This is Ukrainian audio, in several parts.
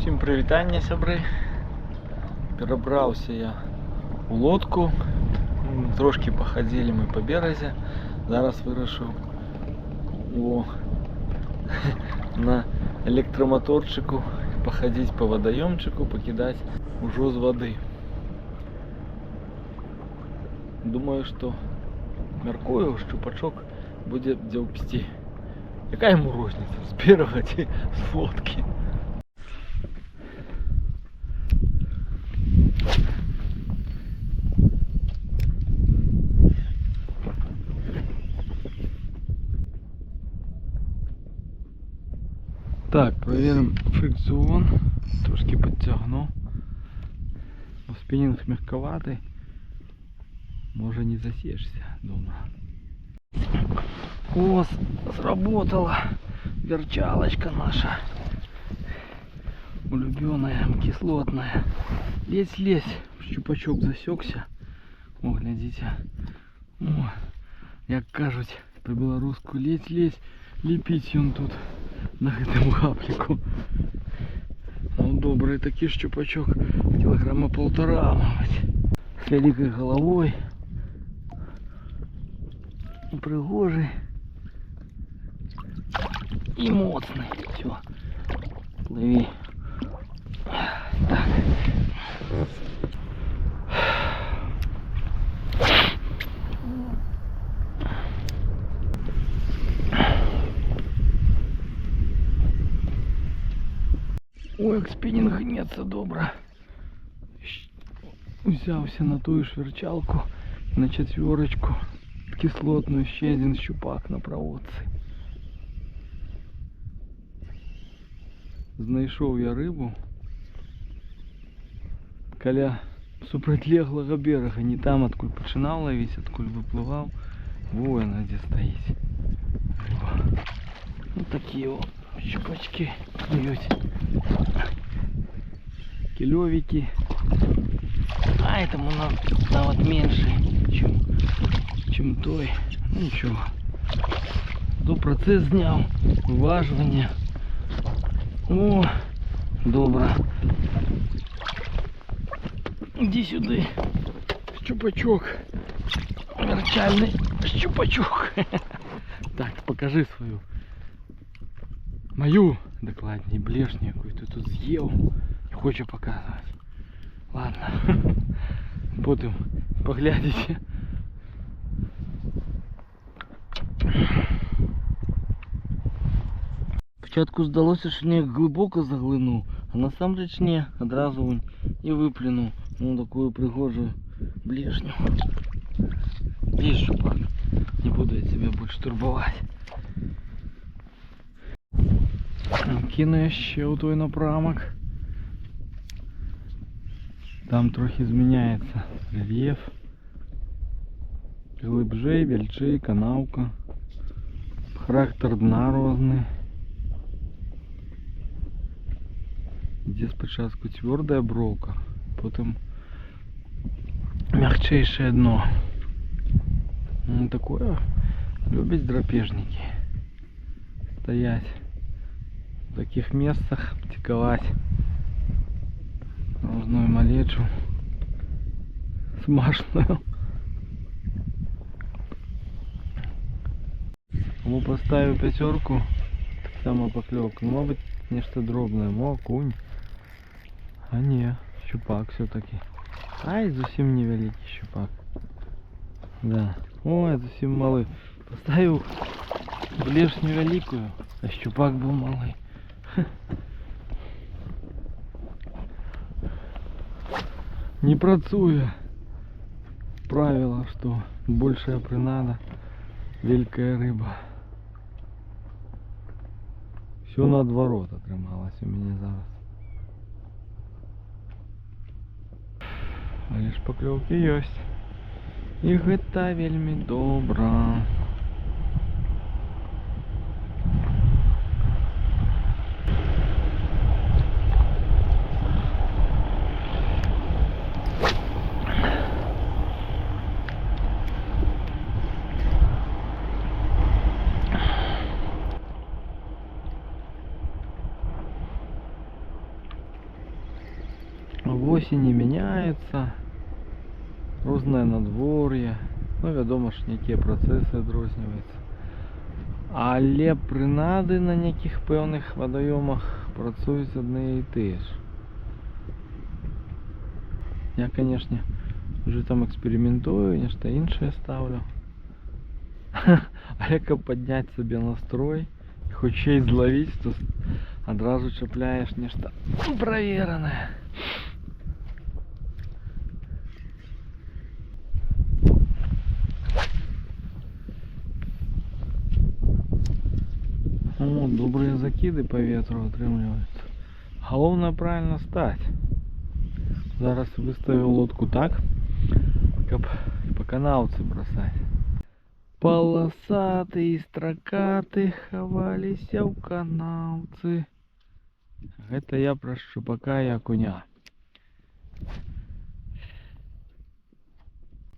Всім привітання, сябри. Перебрався я у лодку. Трошки походили ми по березі. Зараз вирішив на електромоторчику походити по водойомчику, покидати уже з води. Думаю, що міркую, щупачок буде дзьобсти. Яка йому розниця з берега чи з лодки? Так, проверим фрикціон. Трошки підтягну. Спиннинг мягковатый. Може не засечься, думаю. О, сработала верчалочка наша. Улюбленная, кислотная. Лезь, лезь. Щупачок засекся. О, глядите. О, як кажуть по-белорусски, лезь, лезь. Ліпіть он тут на гэтым гаплику. Ну, добрый такий щупачок. Килограмма 1,5, мабуть. С великой головой. Пригожий. И моцный. Все. Плыви. Так. Ой, як спінінг гнеться добре. Взявся на ту ж верчалку, на четверочку, кислотную, ще один щупак на проводці. Знайшов я рибу каля супротилеглого берега, не там, откуда починав ловить, откуда випливав. Во вона де стоїть. Риба. Вот такие вот щупачки клюють. Килевики. А этому навод меньше, чем той. Ну ничего. То процесс зняв. Виважування. О, добре. Иди сюда. Щупачок. Верчальный щупачок. Так, покажи свою. Мою, докладнее, блешню, яку ти тут з'їв. Не хочу показувати. Ладно. Потім поглядите. Спочатку здалося, що не глибоко заглинув, а насамреч не, одразу і виплюнув. Ну, таку пригожу блешню. Есть щупак. Не буду я тебя больше турбовать. Кину я ще у той напрямок. Там трохи зміняється рельєф. Глибжей, більчей, канавка. Характер дна різний. Де спочатку твердая бровка, потім мягчайшее дно. Ну, такое любят драпежники. Стоять в таких местах, птиковать нужную малечу смачную. Ему поставил 5, так само поклевка. Ну, может быть, нечто дробное, окунь. А не, щупак все-таки. Ай, зовсім невеликий щупак. Да. Ой, зовсім малый. Поставил блешню великую, а щупак был малый. Не працує правило, что большая принада, великая рыба. Все наоборот отрималось у меня зараз. Але ж поклевки есть. І гэта вельмі добра. в осені міняється, різне надвор'я, ну відомо ж які процеси відрізняються. Але принади на яких певних водойомах працюють одні і ті ж. Я, конечно, вже там експериментую, нечто інше ставлю. А як підняти собі настрой, і хоч ще й зловити, то одразу чіпляєш нечто провірене. О, добрые закиды по ветру отримуються. Головне правильно стать. Зараз выставил лодку так, как по канавце бросать. Полосатые строкаты ховались в канавце. Это я про щупака и окуня.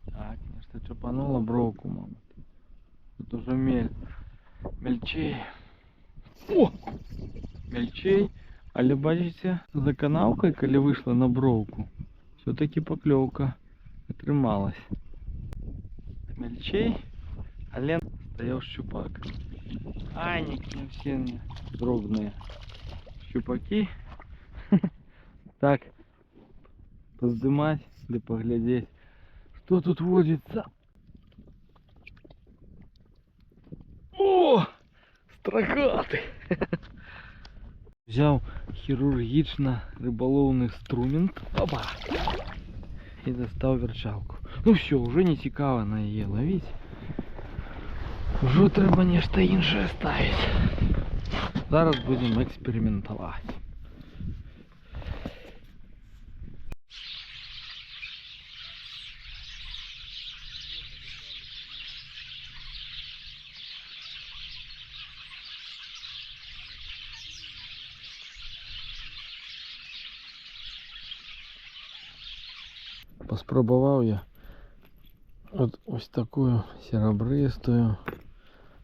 Так, нечто чапануло бровку, мабуть. Тут уже мельчей. О! Мельчей. Але бачите, за канавкой, коли вийшла на бровку, все-таки поклевка отрималась. Мельчей, але стоял щупак. Айники все дробные щупаки. Так, поздымать или поглядеть, что тут водится. О! Строкаты! Взял хирургично рыболовный инструмент, опа, и достал верчалку. Ну все, уже не цікаво на її ловить. Уже треба нечто інше ставить. Зараз будемо експериментувати. Поспробував я от ось такую серебристую,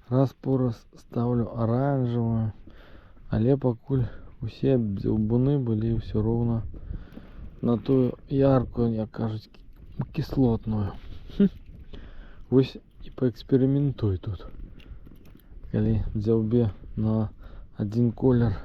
раз по раз ставлю оранжевую, але покуль усі дзьобуни були все ровно на ту ярку, як кажуть, кислотную. Ось і поекспериментуй тут, коли дзьобе на один колір.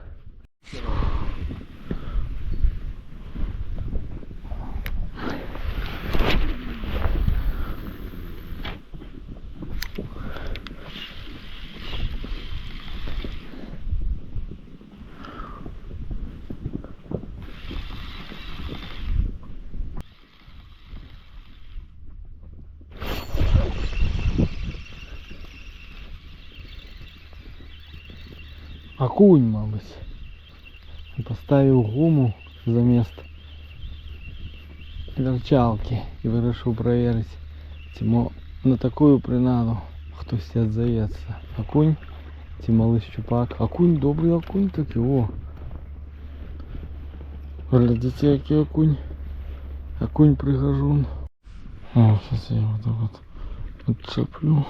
Окунь, мабуть. Поставив гуму замість верчалки і вирішив перевірити, чи на таку принаду хтось відзоветься. Окунь, чи малий щупак. Окунь, добрий окунь такий, о. Глядите, який окунь. Окунь пригожун. О, сейчас я его так вот отцеплю.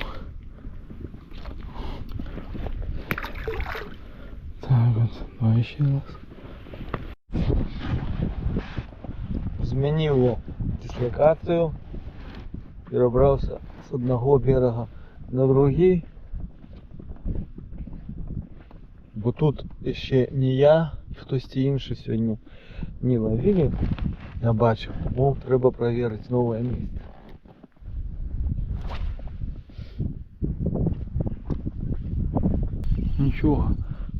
Так вот, давай еще раз. Змінив дислокацію, перебрався з одного берега на другий, бо тут ще не я, хтось інший сьогодні не ловили, я бачив, тому треба перевірити нове місце. Нічого,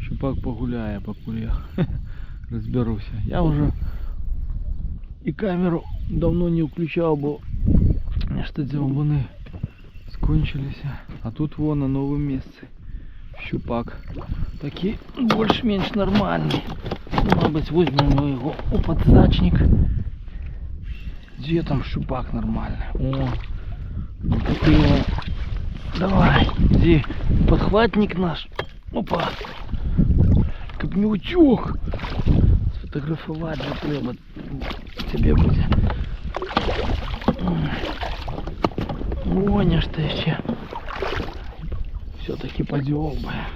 щупак погуляє, поки я розберуся. Я вже і камеру давно не включав, бо що дзьобуни скончилися. А тут вон на новому місці щупак. Такий більш-менш нормальний. Мабуть, візьмемо його у подсачник. Где там щупак нормальный? О, вот его. Давай, где подхватник наш? Опа, как не утек. Сфотографировать же треба тебе будет. О, что еще. Все-таки подёбая.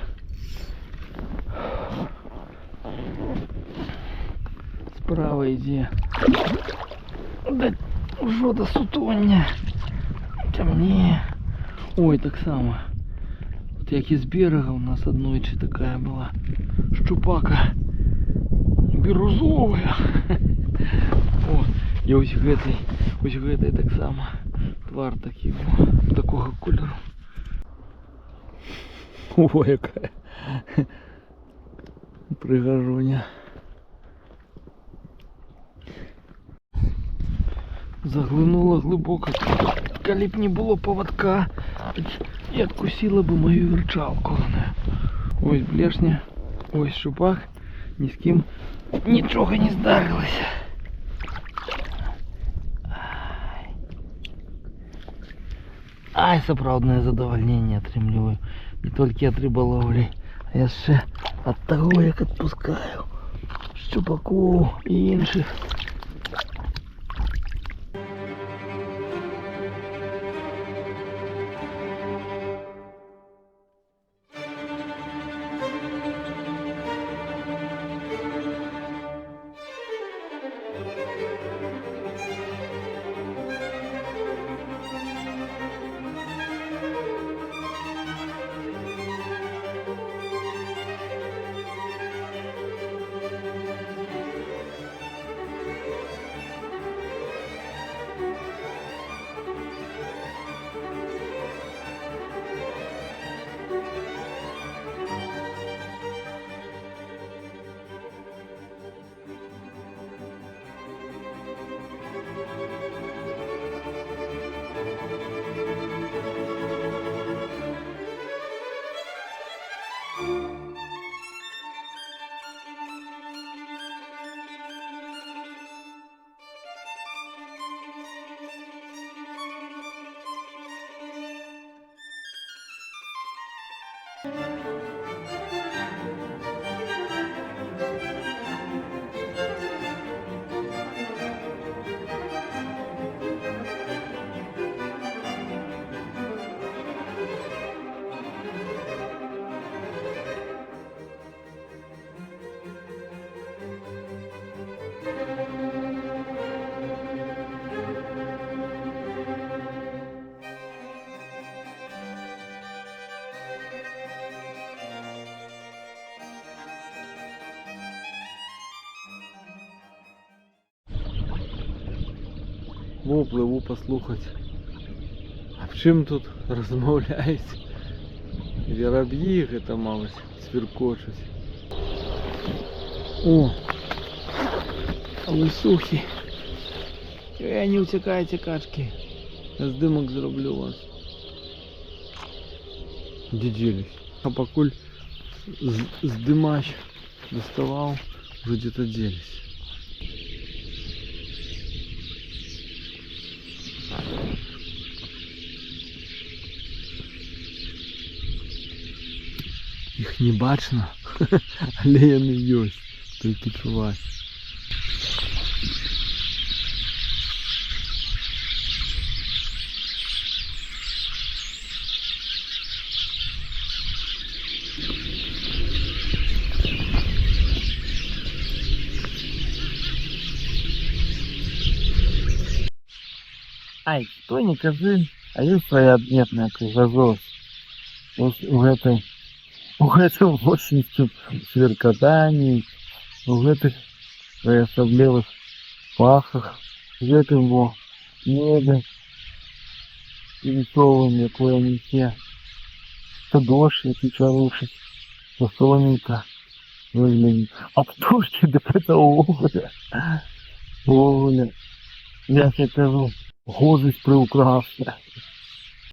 Вправо йди. Да, що до сутоння. Темніє. Ой, так само. От як із берега у нас однойче така була щупака бірузовая. О, і ось гэтай так само. Твар такий був, такого кольору. Ой, яка пригожуня. Заглянула глибоко. Коли б не було поводка, і откусила б мою вірчалку. Ось блешня, ось шупак, ні з ким нічого не здарилося. Ай, сапраўднае задавальненне атрымліваю. Не толькі ад рыбаловлі, а яшчэ ад таго, як адпускаю шчупакоў і іншых. Во, пливу послухати. А в чим тут розмовляють? Вороб'ї гэта малость сверкочуть. О! Лисухи. Не утекайте, качки. Я здимок зроблю вас. Де делись? А покуль здимач доставал, уже где-то делись. Их не бачно, але яны ёсць, толькі чуваць. Ай, кто не кажи, а есть своя отметная кругозор. У этой восеньскім сверкотании, у гэтых своеасаблівых пахах, у гэтым во небе весовым, якое несе, то дождь, які чарушить, то соненька выглядит. А птушки, да это Оля. Оля. Я тебе кажу, гозить приукрасна.